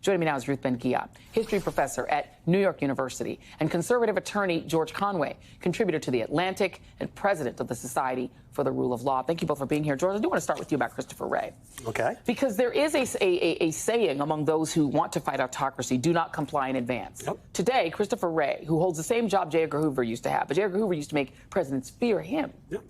Joining me now is Ruth Ben-Ghiat, history professor at New York University, and conservative attorney George Conway, contributor to The Atlantic and president of the Society for the Rule of Law. Thank you both for being here. George, I do want to start with you about Christopher Wray. Okay. Because there is a saying among those who want to fight autocracy, do not comply in advance. Yep. Today, Christopher Wray, who holds the same job J. Edgar Hoover used to have, but J. Edgar Hoover used to make presidents fear him. Yep.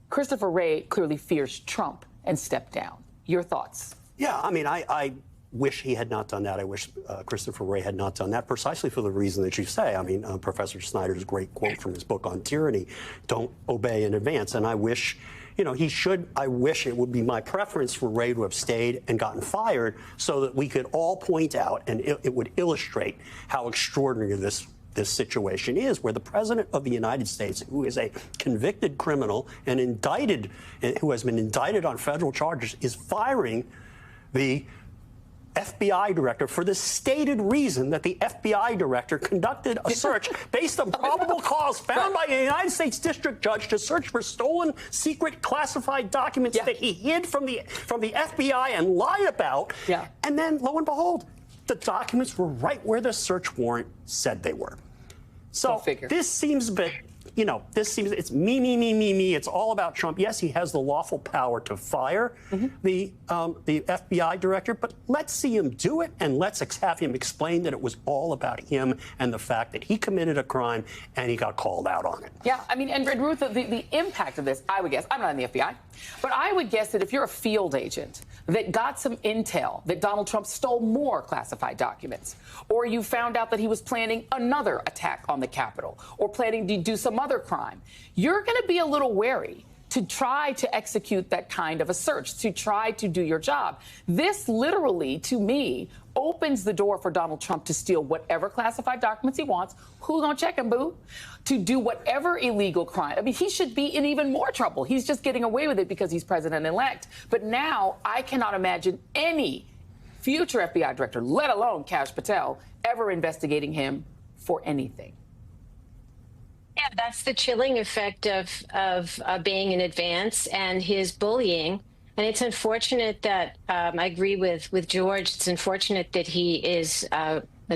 Christopher Wray clearly fears Trump and stepped down. Your thoughts? Yeah, I mean, I wish he had not done that. I wish Christopher Wray had not done that, precisely for the reason that you say. I mean, Professor Snyder's great quote from his book on tyranny, don't obey in advance. And I wish, you know, I wish it would be my preference for Wray to have stayed and gotten fired so that we could all point out, and it would illustrate how extraordinary this situation is, where the president of the United States, who is a convicted criminal and who has been indicted on federal charges, is firing the FBI director for the stated reason that the FBI director conducted a search based on probable cause found by a United States district judge to search for stolen, secret, classified documents that he hid from the FBI and lied about. Yeah. And then, lo and behold, the documents were right where the search warrant said they were. So this seems a bit, you know, it's me. It's all about Trump. Yes, he has the lawful power to fire the FBI director, but let's see him do it, and let's have him explain that it was all about him and the fact that he committed a crime and he got called out on it. Yeah, I mean, and Ruth, the impact of this, I would guess, I'm not in the FBI, but I would guess that if you're a field agent that got some intel that Donald Trump stole more classified documents, or you found out that he was planning another attack on the Capitol, or planning to do some other crime, you're going to be a little wary to try to execute that kind of a search, to try to do your job. This literally, to me, opens the door for Donald Trump to steal whatever classified documents he wants. Who's gonna check him, boo? To do whatever illegal crime. I mean, he should be in even more trouble. He's just getting away with it because he's president-elect. But now I cannot imagine any future FBI director, let alone Kash Patel, ever investigating him for anything. Yeah, that's the chilling effect of being in advance and his bullying. And it's unfortunate that I agree with George. It's unfortunate that he is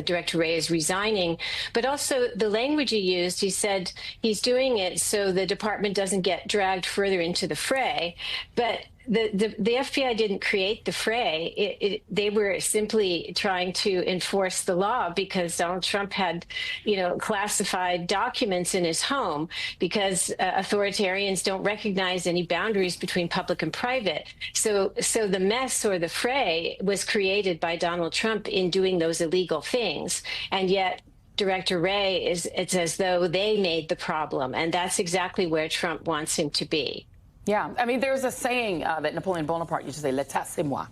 Director Wray is resigning, but also the language he used. He said he's doing it so the department doesn't get dragged further into the fray. But the FBI didn't create the fray. They were simply trying to enforce the law because Donald Trump had, you know, classified documents in his home, because authoritarians don't recognize any boundaries between public and private. So the mess or the fray was created by Donald Trump in doing those illegal things. And yet Director Wray, it's as though they made the problem. And that's exactly where Trump wants him to be. Yeah, I mean, there's a saying that Napoleon Bonaparte used to say, l'état c'est moi.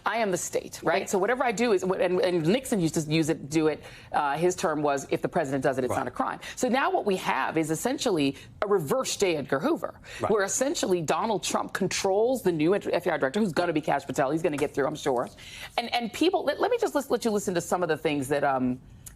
I am the state, right? So whatever I do is, and Nixon used to do it, his term was, if the president does it, it's not a crime. So now what we have is essentially a reverse J. Edgar Hoover, where essentially Donald Trump controls the new FBI director, who's going to be Kash Patel. He's going to get through, I'm sure. And people, let me just let you listen to some of the things that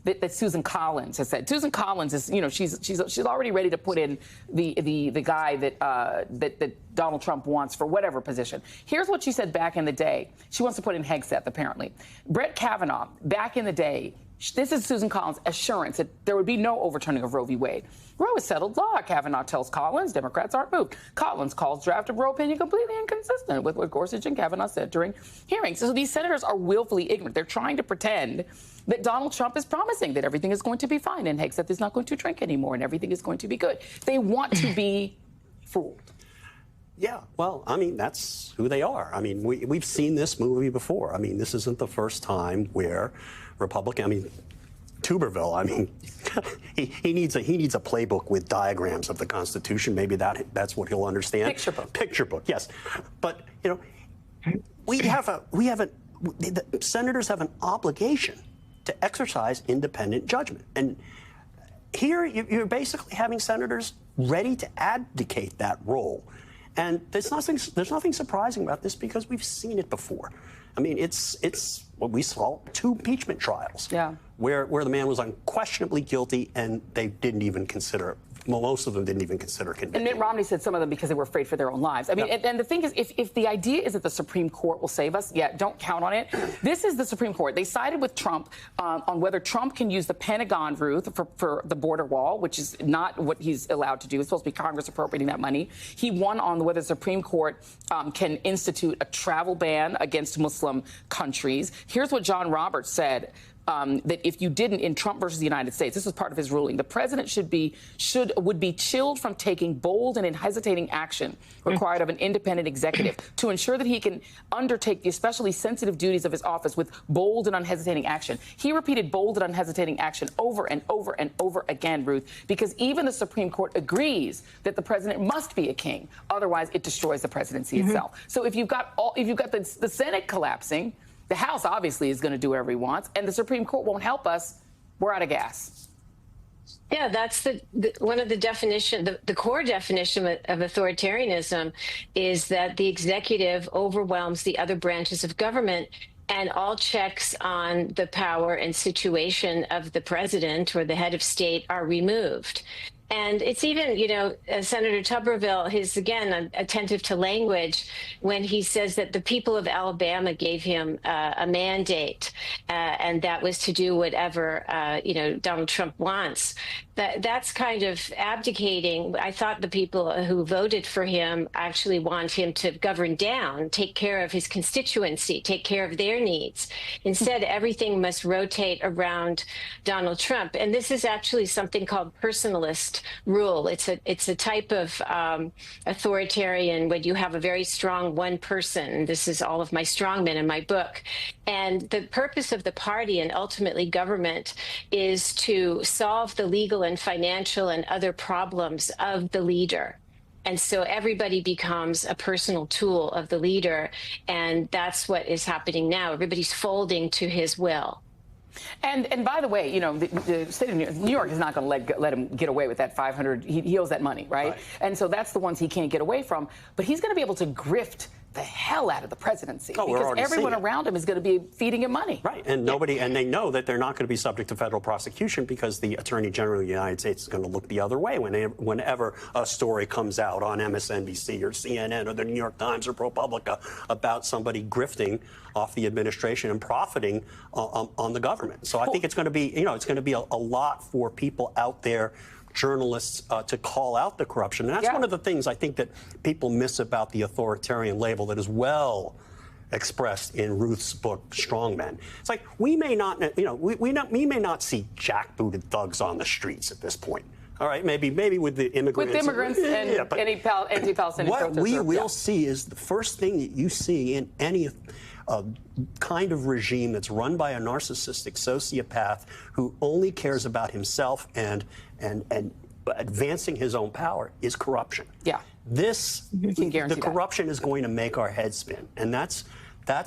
that Susan Collins has said. Susan Collins is, you know, she's already ready to put in the guy that Donald Trump wants for whatever position. Here's what she said back in the day. She wants to put in Hegseth, apparently. Brett Kavanaugh, back in the day, this is Susan Collins' assurance that there would be no overturning of Roe v. Wade. Roe is settled law, Kavanaugh tells Collins. Democrats aren't moved. Collins calls draft of Roe opinion completely inconsistent with what Gorsuch and Kavanaugh said during hearings. So these senators are willfully ignorant. They're trying to pretend that Donald Trump is promising that everything is going to be fine and Hegseth is not going to drink anymore and everything is going to be good. They want to be fooled. Yeah, well, I mean, that's who they are. I mean, we've seen this movie before. I mean, this isn't the first time where Tuberville, I mean, he needs a playbook with diagrams of the Constitution. Maybe that's what he'll understand. Picture book. Picture book, yes. But, you know, the senators have an obligation to exercise independent judgment. And here you're basically having senators ready to abdicate that role. And there's nothing surprising about this because we've seen it before. I mean, it's what we saw, 2 impeachment trials where the man was unquestionably guilty and they didn't even consider most of them didn't even consider convicting. And Mitt Romney said some of them because they were afraid for their own lives. I mean, and the thing is, if the idea is that the Supreme Court will save us, yeah, don't count on it. This is the Supreme Court. They sided with Trump on whether Trump can use the Pentagon, Ruth, for the border wall, which is not what he's allowed to do. It's supposed to be Congress appropriating that money. He won on whether the Supreme Court can institute a travel ban against Muslim countries. Here's what John Roberts said. That if you didn't, in Trump versus the United States, this was part of his ruling, the president would be chilled from taking bold and unhesitating action required of an independent executive to ensure that he can undertake the especially sensitive duties of his office with bold and unhesitating action. He repeated bold and unhesitating action over and over and over again, Ruth, because even the Supreme Court agrees that the president must be a king. Otherwise, it destroys the presidency itself. So if you've got the Senate collapsing, the House obviously is going to do whatever he wants, and the Supreme Court won't help us. We're out of gas. Yeah, that's one of the definition, the core definition of authoritarianism is that the executive overwhelms the other branches of government, and all checks on the power and situation of the president or the head of state are removed. And it's even, Senator Tuberville is, again, attentive to language when he says that the people of Alabama gave him a mandate, and that was to do whatever, Donald Trump wants. That's kind of abdicating. I thought the people who voted for him actually want him to govern down, take care of his constituency, take care of their needs. Instead, everything must rotate around Donald Trump. And this is actually something called personalist rule. It's a type of authoritarian when you have a very strong one person. This is all of my strongmen in my book. And the purpose of the party and ultimately government is to solve the legal and financial and other problems of the leader. And so everybody becomes a personal tool of the leader. And that's what is happening now. Everybody's folding to his will. And by the way, the state of New York is not going to let him get away with that 500. He owes that money, right? And so that's the ones he can't get away from. But he's going to be able to grift the hell out of the presidency because everyone around him is going to be feeding him money. Right. And and they know that they're not going to be subject to federal prosecution because the Attorney General of the United States is going to look the other way whenever a story comes out on MSNBC or CNN or the New York Times or ProPublica about somebody grifting off the administration and profiting on the government. So I think it's going to be, it's going to be a lot for people out there, journalists, to call out the corruption. And that's one of the things I think that people miss about the authoritarian label that is well expressed in Ruth's book, Strongmen. It's like we may not, we may not see jackbooted thugs on the streets at this point. All right, maybe with the immigrants. With immigrants and any anti-Palestinian protesters. What we will see is the first thing that you see in any kind of regime that's run by a narcissistic sociopath who only cares about himself and advancing his own power is corruption. Yeah. The corruption is going to make our heads spin. And that's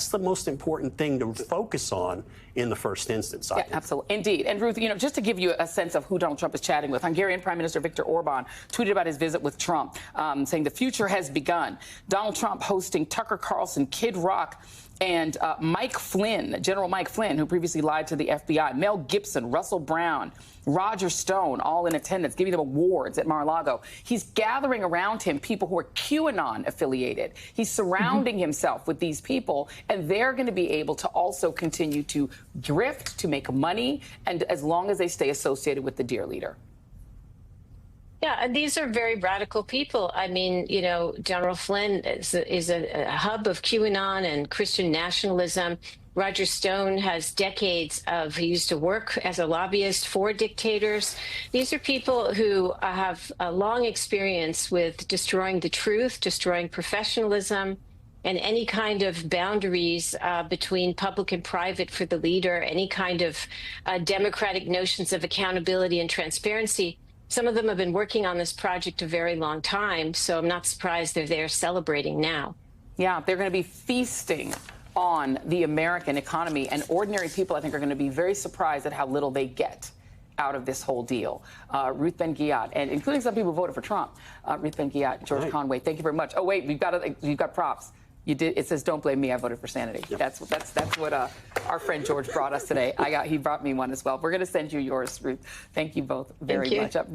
the most important thing to focus on in the first instance. Yeah, absolutely. Indeed. And Ruth, just to give you a sense of who Donald Trump is chatting with, Hungarian Prime Minister Viktor Orban tweeted about his visit with Trump, saying the future has begun. Donald Trump hosting Tucker Carlson, Kid Rock, and Mike Flynn, General Mike Flynn, who previously lied to the FBI, Mel Gibson, Russell Brown, Roger Stone, all in attendance, giving them awards at Mar-a-Lago. He's gathering around him people who are QAnon affiliated. He's surrounding himself with these people, and they're going to be able to also continue to grift, to make money, and as long as they stay associated with the dear leader. Yeah, and these are very radical people. I mean, General Flynn is a hub of QAnon and Christian nationalism. Roger Stone has decades he used to work as a lobbyist for dictators. These are people who have a long experience with destroying the truth, destroying professionalism, and any kind of boundaries between public and private for the leader, any kind of democratic notions of accountability and transparency. Some of them have been working on this project a very long time, so I'm not surprised they're there celebrating now. Yeah, they're going to be feasting on the American economy, and ordinary people, I think, are going to be very surprised at how little they get out of this whole deal. Ruth Ben-Ghiat, and including some people who voted for Trump. Ruth Ben-Ghiat, George Conway, thank you very much. Oh, wait, you've got props. You did. It says, "Don't blame me. I voted for sanity." Yep. That's what our friend George brought us today. He brought me one as well. We're going to send you yours, Ruth. Thank you both very much. Up